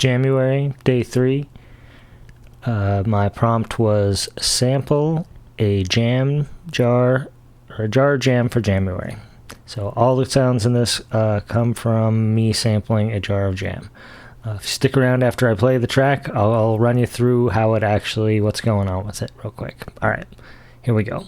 Jamuary, day 3. My prompt was sample a jam jar, or a jar of jam for Jamuary. So all the sounds in this come from me sampling a jar of jam. If you stick around after I play the track, I'll run you through how it actually, what's going on with it real quick. All right, here we go.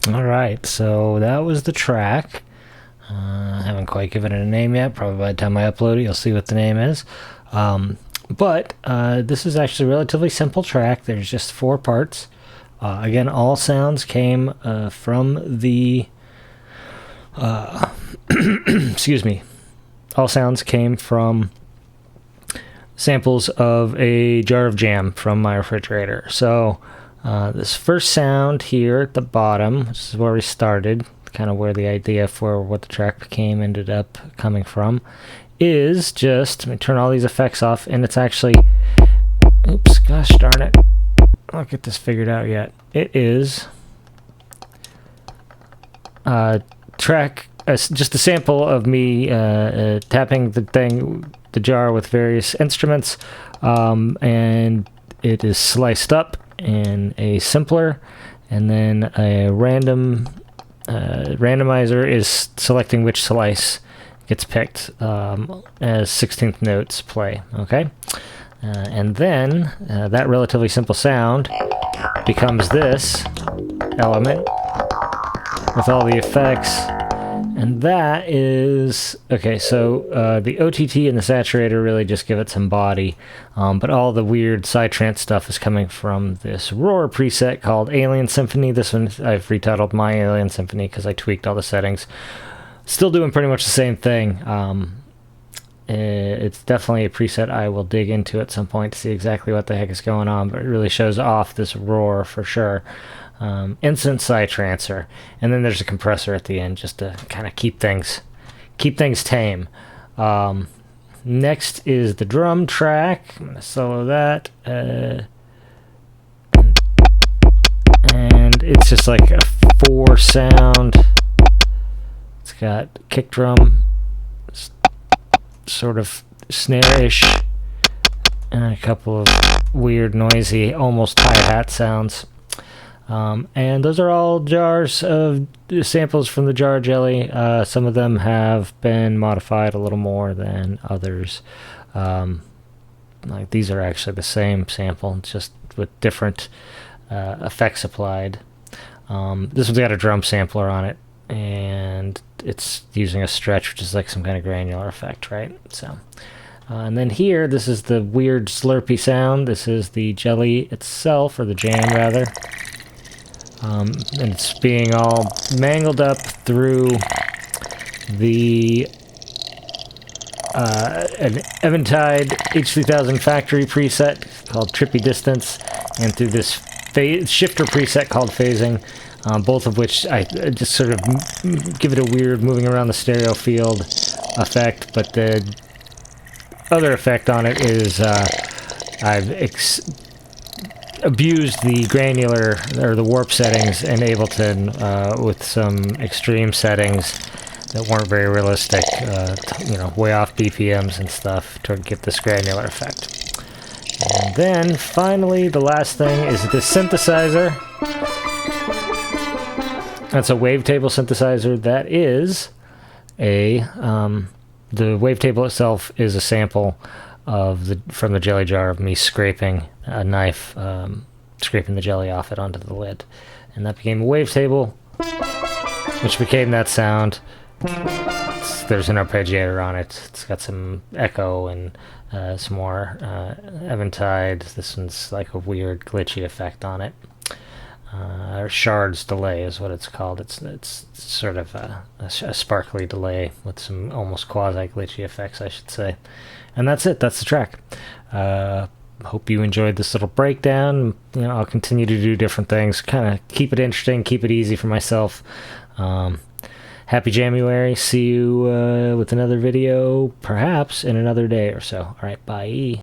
Alright, so that was the track. I haven't quite given it a name yet. Probably by the time I upload it, you'll see what the name is. But this is actually a relatively simple track. There's just 4 parts. Again, all sounds came from the... excuse me. All sounds came from samples of a jar of jam from my refrigerator. So... this first sound here at the bottom, which is where we started, kind of where the idea for what the track became ended up coming from, is just, let me turn all these effects off, and it's actually, oops, gosh darn it, I'll get this figured out yet. It is track, just a sample of me tapping the jar with various instruments, and it is sliced up in a simpler, and then a randomizer is selecting which slice gets picked as 16th notes play. Okay, and then that relatively simple sound becomes this element with all the effects. And that is, okay, so the OTT and the saturator really just give it some body, but all the weird psytrance stuff is coming from this Roar preset called Alien Symphony. This one I've retitled My Alien Symphony because I tweaked all the settings. Still doing pretty much the same thing. It's definitely a preset I will dig into at some point to see exactly what the heck is going on, but it really shows off this Roar for sure. Instant psytrancer, and then there's a compressor at the end just to kind of keep things tame. Next is the drum track. I'm gonna solo that, and it's just like a 4 sound. It's got kick drum, sort of snare-ish, and a couple of weird, noisy, almost hi-hat sounds. And those are all jars of samples from the Jar Jelly. Some of them have been modified a little more than others. Like these are actually the same sample, just with different effects applied. This one's got a drum sampler on it, and it's using a stretch, which is like some kind of granular effect, right? So, and then here, this is the weird slurpy sound. This is the jelly itself, or the jam rather. And it's being all mangled up through the an Eventide H3000 factory preset called Trippy Distance, and through this shifter preset called Phasing, both of which I just sort of give it a weird moving around the stereo field effect. But the other effect on it is I've abused the granular or the warp settings in Ableton with some extreme settings that weren't very realistic, you know, way off BPMs and stuff to get this granular effect. And then finally, the last thing is this synthesizer. That's a wavetable synthesizer. That is a the wavetable itself is a sample of from the jelly jar of me scraping a knife, scraping the jelly off it onto the lid, and that became a wavetable, which became that sound. There's an arpeggiator on it. It's got some echo and some more Eventide. This one's like a weird glitchy effect on it. Or shards delay is what it's called. It's sort of a sparkly delay with some almost quasi-glitchy effects, I should say. And that's it. That's the track. Hope you enjoyed this little breakdown. You know, I'll continue to do different things, kind of keep it interesting, keep it easy for myself. Happy Jamuary. See you with another video, perhaps in another day or so. All right, bye.